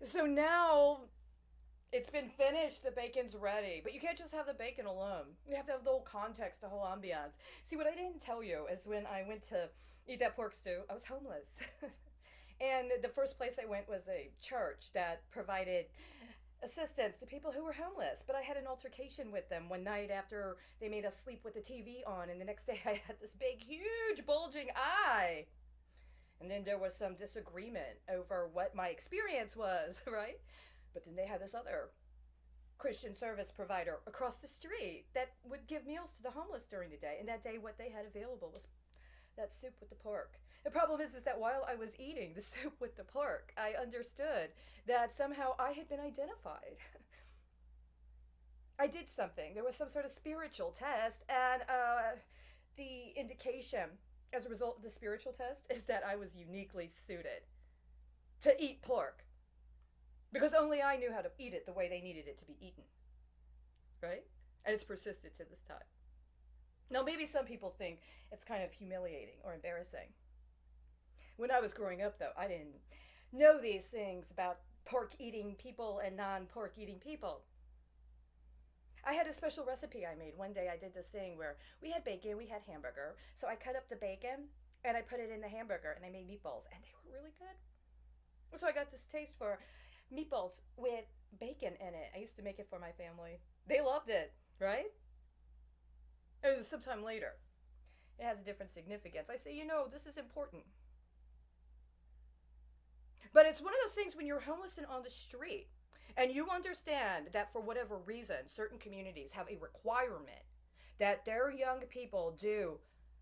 So now it's been finished, the bacon's ready. But you can't just have the bacon alone. You have to have the whole context, the whole ambiance. See, what I didn't tell you is when I went to eat that pork stew, I was homeless. And the first place I went was a church that provided assistance to people who were homeless. But I had an altercation with them one night after they made us sleep with the TV on, and the next day I had this big, huge, bulging eye. And then there was some disagreement over what my experience was, right? But then they had this other Christian service provider across the street that would give meals to the homeless during the day. And that day, what they had available was that soup with the pork. The problem is that while I was eating the soup with the pork, I understood that somehow I had been identified. I did something. There was some sort of spiritual test, and the indication as a result of the spiritual test is that I was uniquely suited to eat pork because only I knew how to eat it the way they needed it to be eaten, right? And it's persisted to this time. Now, maybe some people think it's kind of humiliating or embarrassing. When I was growing up, though, I didn't know these things about pork eating people and non pork eating people. I had a special recipe I made. One day I did this thing where we had bacon, we had hamburger. So I cut up the bacon and I put it in the hamburger and I made meatballs and they were really good. So I got this taste for meatballs with bacon in it. I used to make it for my family. They loved it, right? It was sometime later. It has a different significance. I say, this is important. But it's one of those things when you're homeless and on the street and you understand that for whatever reason, certain communities have a requirement that their young people do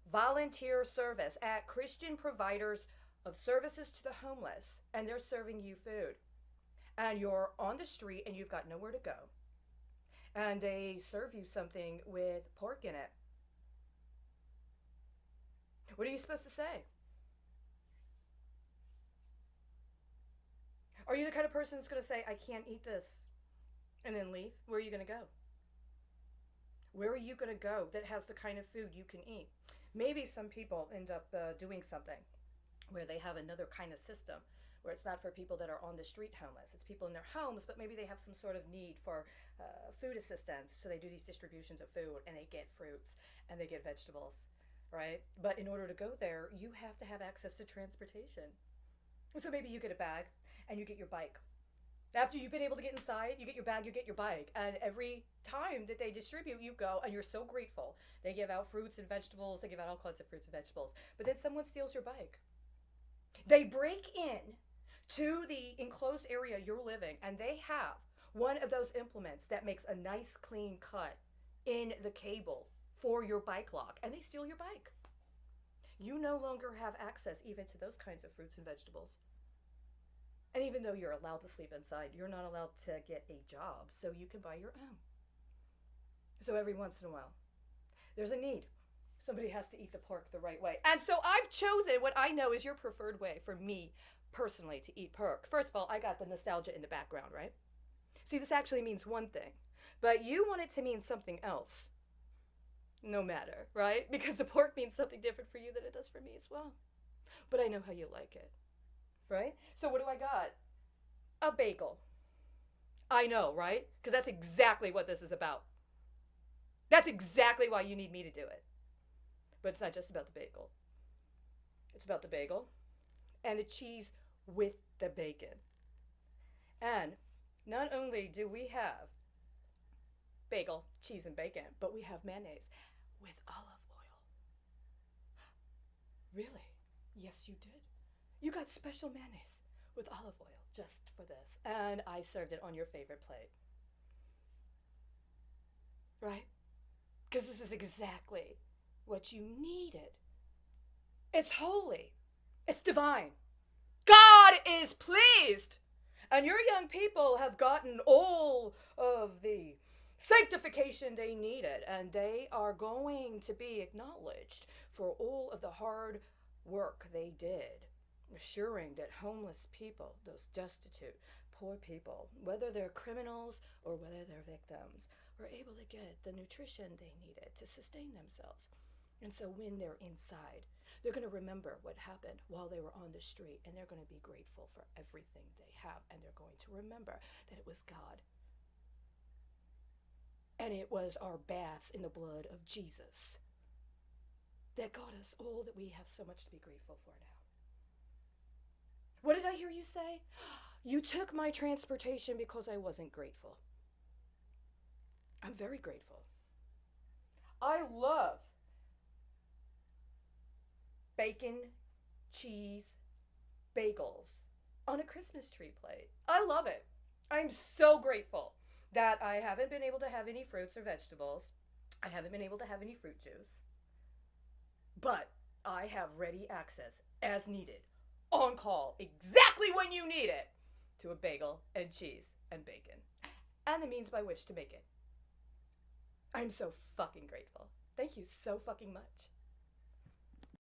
volunteer service at Christian providers of services to the homeless, and they're serving you food. And you're on the street and you've got nowhere to go. And they serve you something with pork in it. What are you supposed to say? Are you the kind of person that's going to say, I can't eat this, and then leave? Where are you going to go? Where are you going to go that has the kind of food you can eat? Maybe some people end up doing something where they have another kind of system where it's not for people that are on the street homeless. It's people in their homes, but maybe they have some sort of need for food assistance. So they do these distributions of food and they get fruits and they get vegetables, right? But in order to go there, you have to have access to transportation. So maybe you get a bag and you get your bike. After you've been able to get inside, you get your bag, you get your bike. And every time that they distribute, you go and you're so grateful. They give out fruits and vegetables, they give out all kinds of fruits and vegetables. But then someone steals your bike. They break in to the enclosed area you're living and they have one of those implements that makes a nice clean cut in the cable for your bike lock and they steal your bike. You no longer have access even to those kinds of fruits and vegetables. And even though you're allowed to sleep inside, you're not allowed to get a job, so you can buy your own. So every once in a while, there's a need. Somebody has to eat the pork the right way. And so I've chosen what I know is your preferred way for me personally to eat pork. First of all, I got the nostalgia in the background, right? See, this actually means one thing, but you want it to mean something else. No matter, right? Because the pork means something different for you than it does for me as well. But I know how you like it, right? So what do I got? A bagel. I know, right? Because that's exactly what this is about. That's exactly why you need me to do it. But it's not just about the bagel. It's about the bagel and the cheese with the bacon. And not only do we have bagel, cheese, and bacon, but we have mayonnaise with olive oil. Really? Yes, you did. You got special mayonnaise with olive oil just for this. And I served it on your favorite plate. Right? Because this is exactly what you needed. It's holy. It's divine. God is pleased. And your young people have gotten all of the sanctification they needed, and they are going to be acknowledged for all of the hard work they did, assuring that homeless people, those destitute, poor people, whether they're criminals or whether they're victims, were able to get the nutrition they needed to sustain themselves. And so when they're inside, They're going to remember what happened while they were on the street, and they're going to be grateful for everything they have, and they're going to remember that it was God. And it was our baths in the blood of Jesus that got us all that we have so much to be grateful for now. What did I hear you say? You took my transportation because I wasn't grateful. I'm very grateful. I love bacon, cheese, bagels on a Christmas tree plate. I love it. I'm so grateful that I haven't been able to have any fruits or vegetables. I haven't been able to have any fruit juice. But I have ready access as needed, on call, exactly when you need it, to a bagel and cheese and bacon, and the means by which to make it. I'm so fucking grateful. Thank you so fucking much.